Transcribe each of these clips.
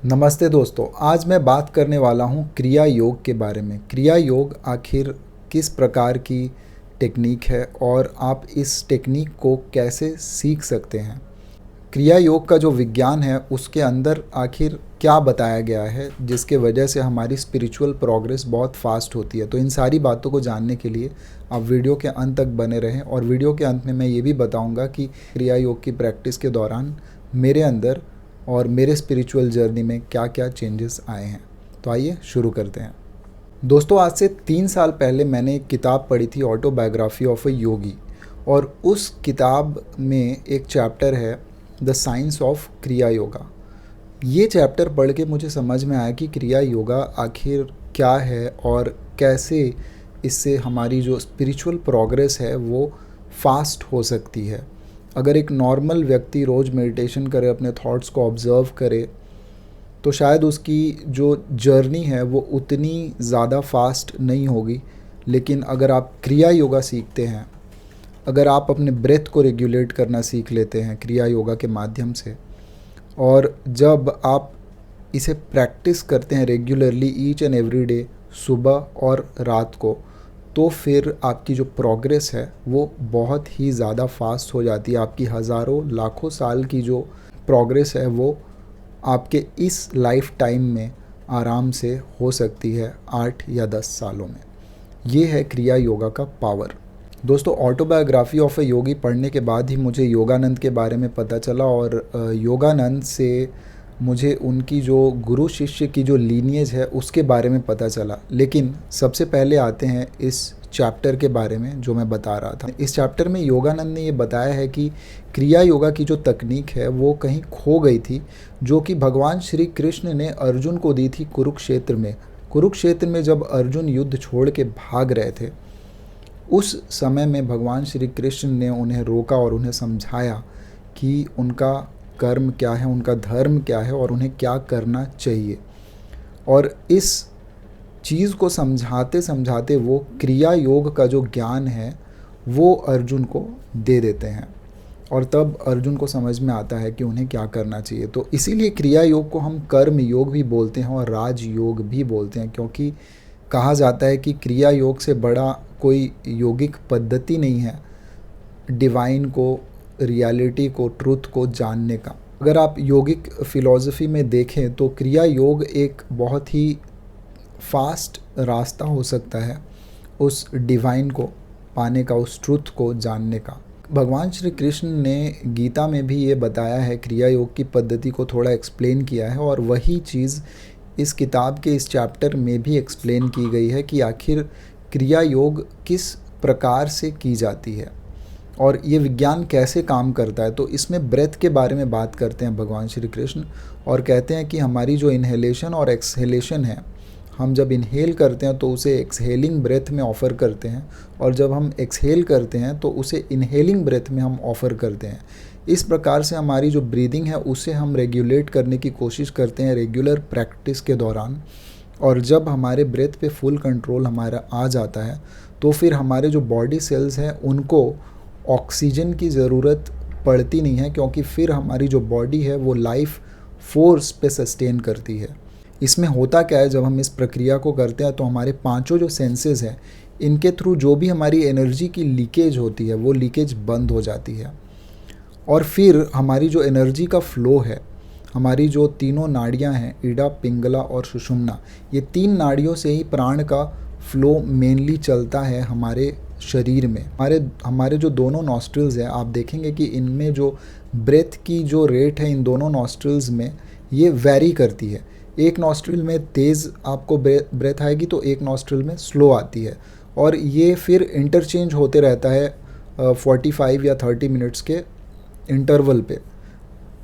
नमस्ते दोस्तों, आज मैं बात करने वाला हूँ क्रिया योग के बारे में। क्रिया योग आखिर किस प्रकार की टेक्निक है और आप इस टेक्निक को कैसे सीख सकते हैं। क्रिया योग का जो विज्ञान है उसके अंदर आखिर क्या बताया गया है जिसके वजह से हमारी स्पिरिचुअल प्रोग्रेस बहुत फास्ट होती है। तो इन सारी बातों को जानने के लिए आप वीडियो के अंत तक बने रहें और वीडियो के अंत में मैं ये भी बताऊंगा कि क्रिया योग की प्रैक्टिस के दौरान मेरे अंदर और मेरे स्पिरिचुअल जर्नी में क्या क्या चेंजेस आए हैं। तो आइए शुरू करते हैं। दोस्तों, आज से 3 साल पहले मैंने एक किताब पढ़ी थी, ऑटोबायोग्राफी ऑफ अ योगी, और उस किताब में एक चैप्टर है द साइंस ऑफ क्रिया योगा। ये चैप्टर पढ़ के मुझे समझ में आया कि क्रिया योगा आखिर क्या है और कैसे इससे हमारी जो स्पिरिचुअल प्रोग्रेस है वो फास्ट हो सकती है। अगर एक नॉर्मल व्यक्ति रोज़ मेडिटेशन करे, अपने थॉट्स को ऑब्ज़र्व करे, तो शायद उसकी जो जर्नी है वो उतनी ज़्यादा फास्ट नहीं होगी। लेकिन अगर आप क्रिया योगा सीखते हैं, अगर आप अपने ब्रेथ को रेगुलेट करना सीख लेते हैं क्रिया योगा के माध्यम से, और जब आप इसे प्रैक्टिस करते हैं regularly each and every day, सुबह और रात को, तो फिर आपकी जो प्रोग्रेस है वो बहुत ही ज़्यादा फास्ट हो जाती है। आपकी हज़ारों लाखों साल की जो प्रोग्रेस है वो आपके इस लाइफ टाइम में आराम से हो सकती है 8 या 10 सालों में। ये है क्रिया योगा का पावर। दोस्तों, ऑटोबायोग्राफी ऑफ ए योगी पढ़ने के बाद ही मुझे योगानंद के बारे में पता चला, और योगानंद से मुझे उनकी जो गुरु शिष्य की जो लीनिएज है उसके बारे में पता चला। लेकिन सबसे पहले आते हैं इस चैप्टर के बारे में जो मैं बता रहा था। इस चैप्टर में योगानंद ने ये बताया है कि क्रिया योगा की जो तकनीक है वो कहीं खो गई थी, जो कि भगवान श्री कृष्ण ने अर्जुन को दी थी कुरुक्षेत्र में। कुरुक्षेत्र में जब अर्जुन युद्ध छोड़ के भाग रहे थे, उस समय में भगवान श्री कृष्ण ने उन्हें रोका और उन्हें समझाया कि उनका कर्म क्या है, उनका धर्म क्या है और उन्हें क्या करना चाहिए। और इस चीज़ को समझाते समझाते वो क्रिया योग का जो ज्ञान है वो अर्जुन को दे देते हैं, और तब अर्जुन को समझ में आता है कि उन्हें क्या करना चाहिए। तो इसीलिए क्रिया योग को हम कर्म योग भी बोलते हैं और राज योग भी बोलते हैं, क्योंकि कहा जाता है कि क्रिया योग से बड़ा कोई योगिक पद्धति नहीं है डिवाइन को, रियलिटी को, ट्रुथ को जानने का। अगर आप योगिक फ़िलॉसफी में देखें तो क्रिया योग एक बहुत ही फास्ट रास्ता हो सकता है उस डिवाइन को पाने का, उस ट्रुथ को जानने का। भगवान श्री कृष्ण ने गीता में भी ये बताया है, क्रिया योग की पद्धति को थोड़ा एक्सप्लेन किया है, और वही चीज़ इस किताब के इस चैप्टर में भी एक्सप्लेन की गई है कि आखिर क्रिया योग किस प्रकार से की जाती है और ये विज्ञान कैसे काम करता है। तो इसमें ब्रेथ के बारे में बात करते हैं भगवान श्री कृष्ण, और कहते हैं कि हमारी जो इन्हेलेशन और एक्सहेलेशन है, हम जब इन्हेल करते हैं तो उसे एक्सहेलिंग ब्रेथ में ऑफ़र करते हैं, और जब हम एक्सहेल करते हैं तो उसे इन्हेलिंग ब्रेथ में हम ऑफ़र करते हैं। इस प्रकार से हमारी जो ब्रीदिंग है उसे हम रेगुलेट करने की कोशिश करते हैं रेगुलर प्रैक्टिस के दौरान। और जब हमारे ब्रेथ पे फुल कंट्रोल हमारा आ जाता है तो फिर हमारे जो बॉडी सेल्स हैं उनको ऑक्सीजन की ज़रूरत पड़ती नहीं है, क्योंकि फिर हमारी जो बॉडी है वो लाइफ फोर्स पे सस्टेन करती है। इसमें होता क्या है, जब हम इस प्रक्रिया को करते हैं तो हमारे पांचों जो सेंसेस हैं इनके थ्रू जो भी हमारी एनर्जी की लीकेज होती है वो लीकेज बंद हो जाती है, और फिर हमारी जो एनर्जी का फ्लो है, हमारी जो तीनों नाड़ियां हैं, ईडा, पिंगला और सुषुम्ना, ये 3 नाड़ियों से ही प्राण का फ्लो मेनली चलता है हमारे शरीर में। हमारे जो दोनों नॉस्ट्रिल्स हैं, आप देखेंगे कि इनमें जो ब्रेथ की जो रेट है इन दोनों नॉस्ट्रिल्स में ये वैरी करती है। एक नॉस्ट्रिल में तेज़ आपको ब्रेथ आएगी तो एक नॉस्ट्रिल में स्लो आती है, और ये फिर इंटरचेंज होते रहता है 45 या 30 मिनट्स के इंटरवल पे।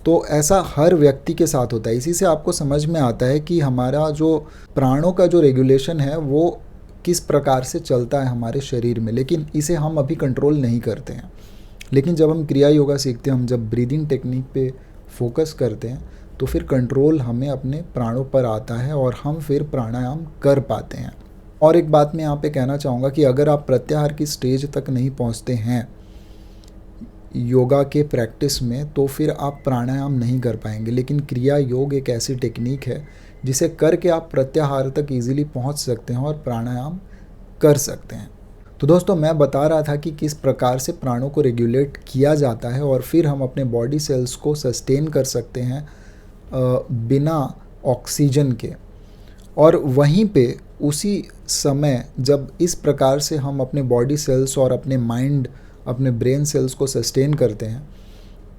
तो ऐसा हर व्यक्ति के साथ होता है। इसी से आपको समझ में आता है कि हमारा जो प्राणों का जो रेगुलेशन है वो किस प्रकार से चलता है हमारे शरीर में, लेकिन इसे हम अभी कंट्रोल नहीं करते हैं। लेकिन जब हम क्रिया योगा सीखते हैं, हम जब ब्रीदिंग टेक्निक पे फोकस करते हैं तो फिर कंट्रोल हमें अपने प्राणों पर आता है और हम फिर प्राणायाम कर पाते हैं। और एक बात मैं यहाँ पे कहना चाहूँगा कि अगर आप प्रत्याहार की स्टेज तक नहीं पहुँचते हैं योगा के प्रैक्टिस में, तो फिर आप प्राणायाम नहीं कर पाएंगे। लेकिन क्रिया योग एक ऐसी टेक्निक है जिसे करके आप प्रत्याहार तक इजीली पहुंच सकते हैं और प्राणायाम कर सकते हैं। तो दोस्तों, मैं बता रहा था कि किस प्रकार से प्राणों को रेगुलेट किया जाता है और फिर हम अपने बॉडी सेल्स को सस्टेन कर सकते हैं बिना ऑक्सीजन के। और वहीं पे उसी समय जब इस प्रकार से हम अपने बॉडी सेल्स और अपने माइंड, अपने ब्रेन सेल्स को सस्टेन करते हैं,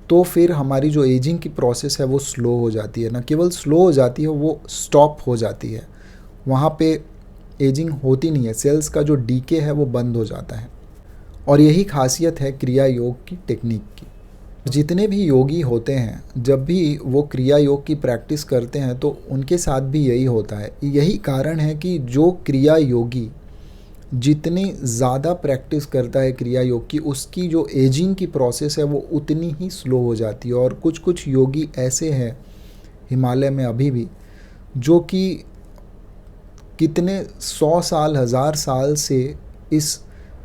तो फिर हमारी जो एजिंग की प्रोसेस है वो स्लो हो जाती है। न केवल स्लो हो जाती है, वो स्टॉप हो जाती है। वहाँ पे एजिंग होती नहीं है, सेल्स का जो डीके है वो बंद हो जाता है। और यही खासियत है क्रिया योग की टेक्निक की। जितने भी योगी होते हैं, जब भी वो क्रिया योग की प्रैक्टिस करते हैं तो उनके साथ भी यही होता है। यही कारण है कि जो क्रिया योगी जितनी ज़्यादा प्रैक्टिस करता है क्रिया योग की, उसकी जो एजिंग की प्रोसेस है वो उतनी ही स्लो हो जाती है। और कुछ कुछ योगी ऐसे हैं हिमालय में अभी भी, जो कि कितने 100 साल, 1000 साल से इस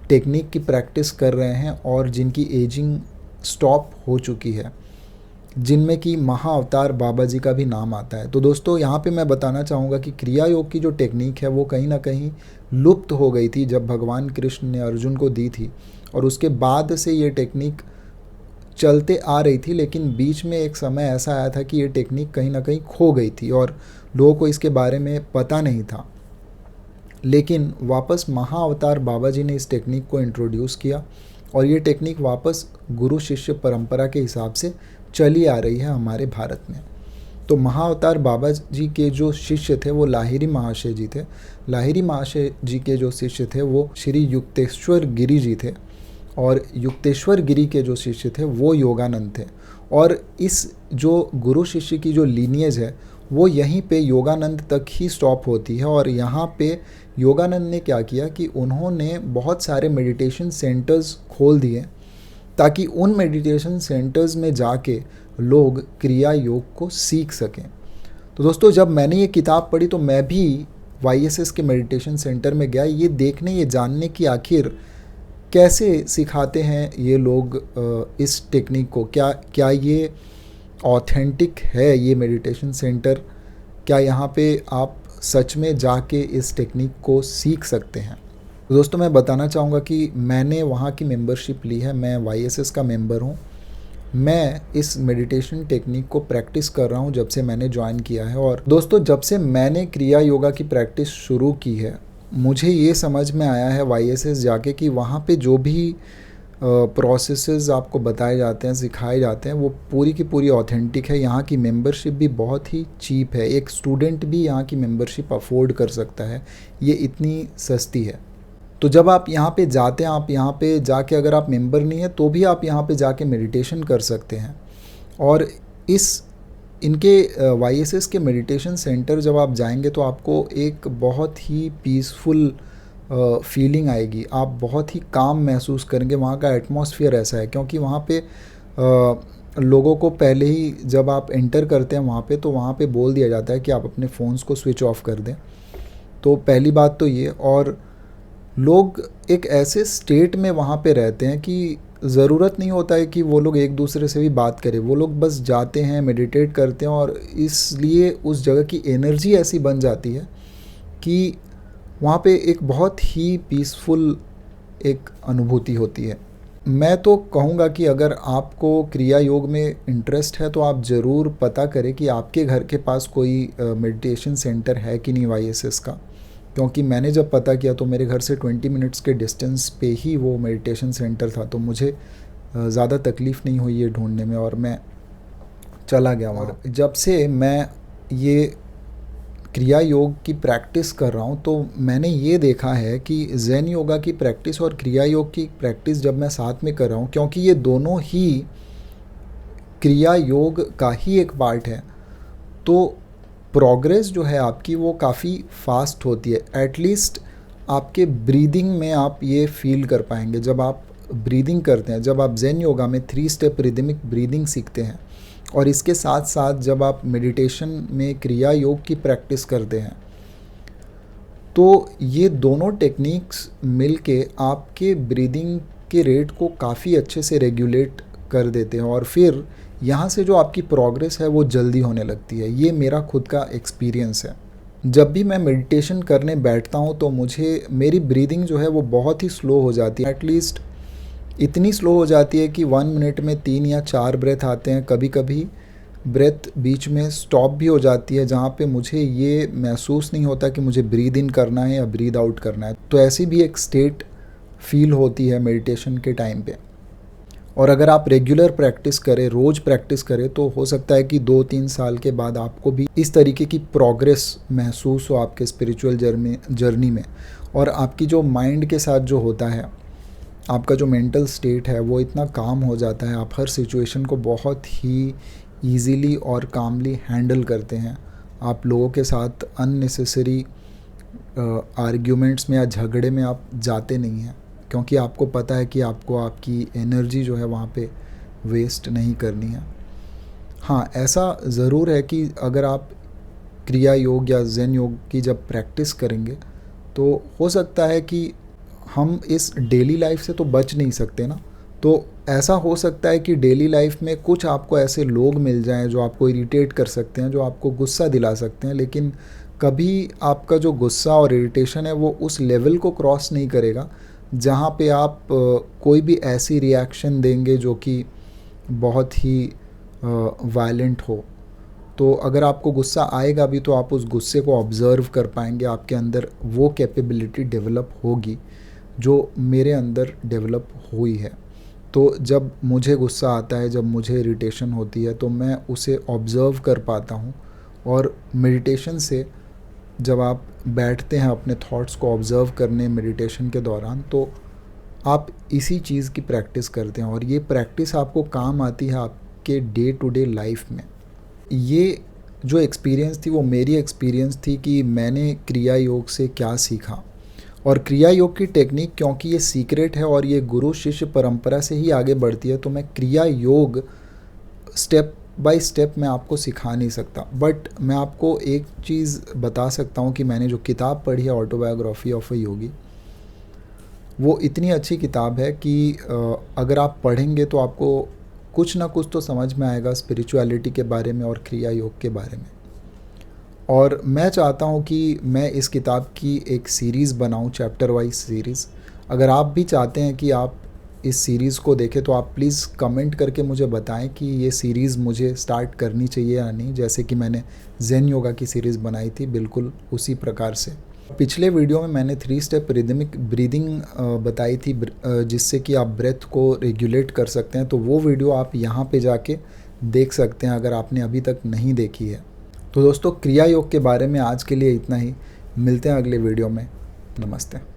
टेक्निक की प्रैक्टिस कर रहे हैं और जिनकी एजिंग स्टॉप हो चुकी है, जिनमें कि महाअवतार बाबा जी का भी नाम आता है। तो दोस्तों, यहाँ पे मैं बताना चाहूँगा कि क्रिया योग की जो टेक्निक है वो कहीं ना कहीं लुप्त हो गई थी जब भगवान कृष्ण ने अर्जुन को दी थी, और उसके बाद से ये टेक्निक चलते आ रही थी। लेकिन बीच में एक समय ऐसा आया था कि ये टेक्निक कहीं ना कहीं खो गई थी और लोगों को इसके बारे में पता नहीं था। लेकिन वापस महाअवतार बाबा जी ने इस टेक्निक को इंट्रोड्यूस किया और ये टेक्निक वापस गुरु शिष्य परंपरा के हिसाब से चली आ रही है हमारे भारत में। तो महाअवतार बाबा जी के जो शिष्य थे वो लाहिरी महाशय जी थे। लाहिरी महाशय जी के जो शिष्य थे वो श्री युक्तेश्वर गिरी जी थे, और युक्तेश्वर गिरी के जो शिष्य थे वो योगानंद थे। और इस जो गुरु शिष्य की जो लीनियज है वो यहीं पे योगानंद तक ही स्टॉप होती है। और यहाँ पे योगानंद ने क्या किया कि उन्होंने बहुत सारे मेडिटेशन सेंटर्स खोल दिए ताकि उन मेडिटेशन सेंटर्स में जाके लोग क्रिया योग को सीख सकें। तो दोस्तों, जब मैंने ये किताब पढ़ी तो मैं भी YSS के मेडिटेशन सेंटर में गया, ये देखने, ये जानने की आखिर कैसे सिखाते हैं ये लोग इस टेक्निक को। क्या ये ऑथेंटिक है ये मेडिटेशन सेंटर? क्या यहाँ पे आप सच में जाके इस टेक्निक को सीख सकते हैं? तो दोस्तों, मैं बताना चाहूँगा कि मैंने वहाँ की मेंबरशिप ली है, मैं YSS का मेंबर हूँ। मैं इस मेडिटेशन टेक्निक को प्रैक्टिस कर रहा हूँ जब से मैंने ज्वाइन किया है। और दोस्तों, जब से मैंने क्रिया योगा की प्रैक्टिस शुरू की है, मुझे ये समझ में आया है YSS जाके कि वहाँ पे जो भी प्रोसेसेस आपको बताए जाते हैं, सिखाए जाते हैं, वो पूरी की पूरी ऑथेंटिक है। यहाँ की मेंबरशिप भी बहुत ही चीप है, एक स्टूडेंट भी यहाँ की मेंबरशिप अफोर्ड कर सकता है, ये इतनी सस्ती है। तो जब आप यहाँ पे जाते हैं, आप यहाँ पे जाके अगर आप मेंबर नहीं है तो भी आप यहाँ पे जाके मेडिटेशन कर सकते हैं। और इनके YSS के मेडिटेशन सेंटर जब आप जाएंगे तो आपको एक बहुत ही पीसफुल फीलिंग आएगी, आप बहुत ही काम महसूस करेंगे। वहाँ का एटमॉस्फेयर ऐसा है, क्योंकि वहाँ पे लोगों को पहले ही जब आप एंटर करते हैं वहाँ पे, तो वहाँ पे बोल दिया जाता है कि आप अपने फ़ोन्स को स्विच ऑफ कर दें। तो पहली बात तो ये, और लोग एक ऐसे स्टेट में वहाँ पे रहते हैं कि ज़रूरत नहीं होता है कि वो लोग एक दूसरे से भी बात करें, वो लोग बस जाते हैं, मेडिटेट करते हैं, और इसलिए उस जगह की एनर्जी ऐसी बन जाती है कि वहाँ पे एक बहुत ही पीसफुल एक अनुभूति होती है। मैं तो कहूँगा कि अगर आपको क्रिया योग में इंटरेस्ट है तो आप ज़रूर पता करें कि आपके घर के पास कोई मेडिटेशन सेंटर है कि नहीं YSS का। क्योंकि मैंने जब पता किया तो मेरे घर से 20 मिनट्स के डिस्टेंस पे ही वो मेडिटेशन सेंटर था, तो मुझे ज़्यादा तकलीफ़ नहीं हुई ये ढूंढने में, और मैं चला गया। और जब से मैं ये क्रिया योग की प्रैक्टिस कर रहा हूँ तो मैंने ये देखा है कि ज़ेन योगा की प्रैक्टिस और क्रिया योग की प्रैक्टिस जब मैं साथ में कर रहा हूँ, क्योंकि ये दोनों ही क्रिया योग का ही एक पार्ट है, तो प्रोग्रेस जो है आपकी वो काफ़ी फास्ट होती है। एटलीस्ट आपके ब्रीदिंग में आप ये फील कर पाएंगे जब आप ब्रीदिंग करते हैं। जब आप ज़ेन योगा में 3 स्टेप रिदमिक ब्रीदिंग सीखते हैं और इसके साथ साथ जब आप मेडिटेशन में क्रिया योग की प्रैक्टिस करते हैं, तो ये दोनों टेक्निक्स मिलके आपके ब्रीदिंग के रेट को काफ़ी अच्छे से रेगुलेट कर देते हैं और फिर यहाँ से जो आपकी प्रोग्रेस है वो जल्दी होने लगती है। ये मेरा खुद का एक्सपीरियंस है। जब भी मैं मेडिटेशन करने बैठता हूँ तो मुझे मेरी ब्रीदिंग जो है वो बहुत ही स्लो हो जाती है। एटलीस्ट इतनी स्लो हो जाती है कि 1 मिनट में 3 या 4 ब्रेथ आते हैं। कभी कभी ब्रेथ बीच में स्टॉप भी हो जाती है, जहाँ पे मुझे ये महसूस नहीं होता कि मुझे ब्रीद इन करना है या ब्रीद आउट करना है। तो ऐसी भी एक स्टेट फील होती है मेडिटेशन के टाइम पे। और अगर आप रेगुलर प्रैक्टिस करें, रोज़ प्रैक्टिस करें, तो हो सकता है कि 2-3 साल के बाद आपको भी इस तरीके की प्रोग्रेस महसूस हो आपके स्पिरिचुअल जर्नी में। और आपकी जो माइंड के साथ जो होता है, आपका जो मेंटल स्टेट है वो इतना काम हो जाता है, आप हर सिचुएशन को बहुत ही ईजीली और कामली हैंडल करते हैं। आप लोगों के साथ अननेसेसरी आर्ग्यूमेंट्स में या झगड़े में आप जाते नहीं हैं, क्योंकि आपको पता है कि आपको आपकी एनर्जी जो है वहाँ पे वेस्ट नहीं करनी है। हाँ, ऐसा ज़रूर है कि अगर आप क्रिया योग या ज़ेन योग की जब प्रैक्टिस करेंगे तो हो सकता है कि हम इस डेली लाइफ से तो बच नहीं सकते ना। तो ऐसा हो सकता है कि डेली लाइफ में कुछ आपको ऐसे लोग मिल जाएं जो आपको इरिटेट कर सकते हैं, जो आपको गुस्सा दिला सकते हैं, लेकिन कभी आपका जो गुस्सा और इरिटेशन है वो उस लेवल को क्रॉस नहीं करेगा जहाँ पे आप कोई भी ऐसी रिएक्शन देंगे जो कि बहुत ही वायलेंट हो। तो अगर आपको गुस्सा आएगा भी तो आप उस गुस्से को ऑब्ज़र्व कर पाएंगे, आपके अंदर वो कैपेबिलिटी डेवलप होगी जो मेरे अंदर डेवलप हुई है। तो जब मुझे गुस्सा आता है, जब मुझे इरिटेशन होती है, तो मैं उसे ऑब्ज़र्व कर पाता हूँ। और मेडिटेशन से जब आप बैठते हैं अपने थॉट्स को ऑब्ज़र्व करने मेडिटेशन के दौरान, तो आप इसी चीज़ की प्रैक्टिस करते हैं और ये प्रैक्टिस आपको काम आती है आपके डे टू डे लाइफ में। ये जो एक्सपीरियंस थी वो मेरी एक्सपीरियंस थी कि मैंने क्रिया योग से क्या सीखा। और क्रिया योग की टेक्निक, क्योंकि ये सीक्रेट है और ये गुरु शिष्य परंपरा से ही आगे बढ़ती है, तो मैं क्रिया योग स्टेप बाय स्टेप मैं आपको सिखा नहीं सकता। बट मैं आपको एक चीज़ बता सकता हूँ कि मैंने जो किताब पढ़ी है ऑटोबायोग्राफी ऑफ अ योगी, वो इतनी अच्छी किताब है कि अगर आप पढ़ेंगे तो आपको कुछ ना कुछ तो समझ में आएगा स्पिरिचुअलिटी के बारे में और क्रिया योग के बारे में। और मैं चाहता हूँ कि मैं इस किताब की एक सीरीज़ बनाऊँ, चैप्टर वाइज सीरीज़। अगर आप भी चाहते हैं कि आप इस सीरीज़ को देखें तो आप प्लीज़ कमेंट करके मुझे बताएं कि ये सीरीज़ मुझे स्टार्ट करनी चाहिए या नहीं। जैसे कि मैंने ज़ेन योगा की सीरीज़ बनाई थी, बिल्कुल उसी प्रकार से। पिछले वीडियो में मैंने 3 स्टेप रिदमिक ब्रीदिंग बताई थी, जिससे कि आप ब्रेथ को रेगुलेट कर सकते हैं। तो वो वीडियो आप यहाँ पे जाके देख सकते हैं अगर आपने अभी तक नहीं देखी है। तो दोस्तों, क्रिया योग के बारे में आज के लिए इतना ही। मिलते हैं अगले वीडियो में। नमस्ते।